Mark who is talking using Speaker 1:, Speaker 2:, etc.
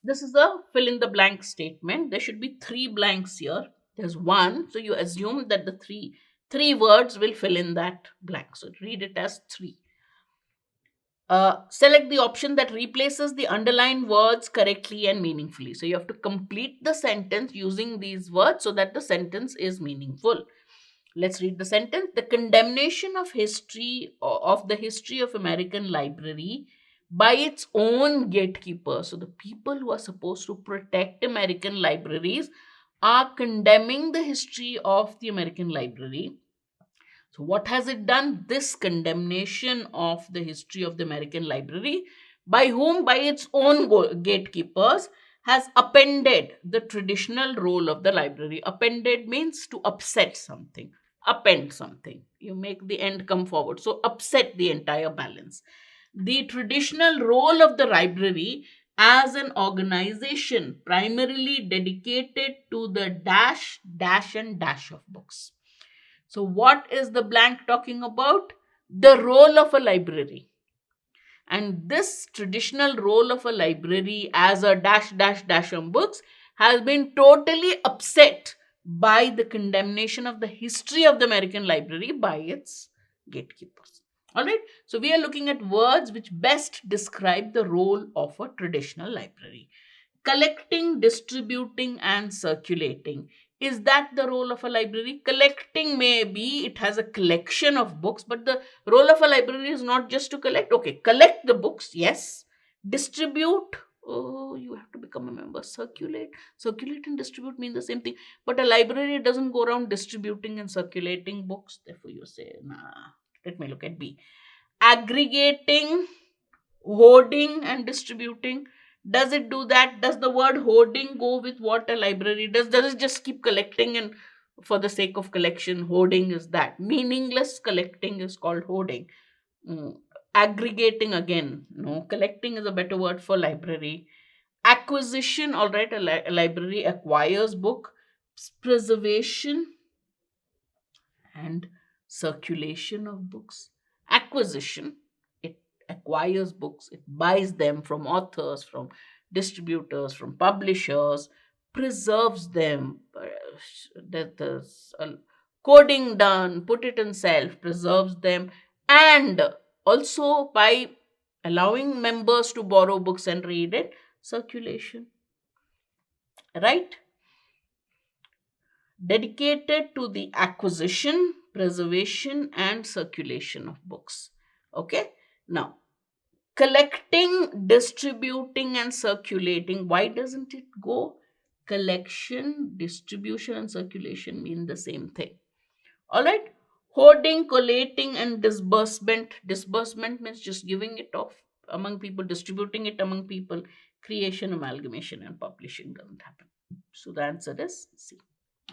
Speaker 1: This is a fill in the blank statement. There should be three blanks here. There's one, so you assume that the three words will fill in that blank. So read it as three. Select the option that replaces the underlined words correctly and meaningfully. So you have to complete the sentence using these words so that the sentence is meaningful. Let's read the sentence. The condemnation of the history of American library by its own gatekeeper. So the people who are supposed to protect American libraries are condemning the history of the American library. So, what has it done? This condemnation of the history of the American library, by whom? By its own gatekeepers, has upended the traditional role of the library. Upended means to upset something, append something. You make the end come forward. So, upset the entire balance. The traditional role of the library as an organization primarily dedicated to the dash, dash, and dash of books. So, what is the blank talking about? The role of a library. And this traditional role of a library as a dash, dash, dash on books has been totally upset by the condemnation of the history of the American library by its gatekeepers. All right. So, we are looking at words which best describe the role of a traditional library. Collecting, distributing, and circulating. Is that the role of a library? Collecting, maybe it has a collection of books, but the role of a library is not just to collect. Okay, collect the books, yes. Distribute, oh, you have to become a member. Circulate and distribute mean the same thing. But a library doesn't go around distributing and circulating books. Therefore, you say, nah. Let me look at B. Aggregating, hoarding, and distributing. Does it do that? Does the word hoarding go with what a library does? Does it just keep collecting and for the sake of collection? Hoarding is that. Meaningless collecting is called hoarding. Mm. Aggregating, again, no. Collecting is a better word for library. Acquisition, all right, a library acquires book. Preservation and circulation of books. Acquisition, it acquires books, it buys them from authors, from distributors, from publishers, preserves them, that there's coding done, put it in self, preserves them, and also by allowing members to borrow books and read it, circulation, right? Dedicated to the acquisition, preservation, and circulation of books. Okay, now collecting, distributing, and circulating. Why doesn't it go? Collection, distribution, and circulation mean the same thing. All right, hoarding, collating, and disbursement. Disbursement means just giving it off among people, distributing it among people. Creation, amalgamation, and publishing doesn't happen. So the answer is C.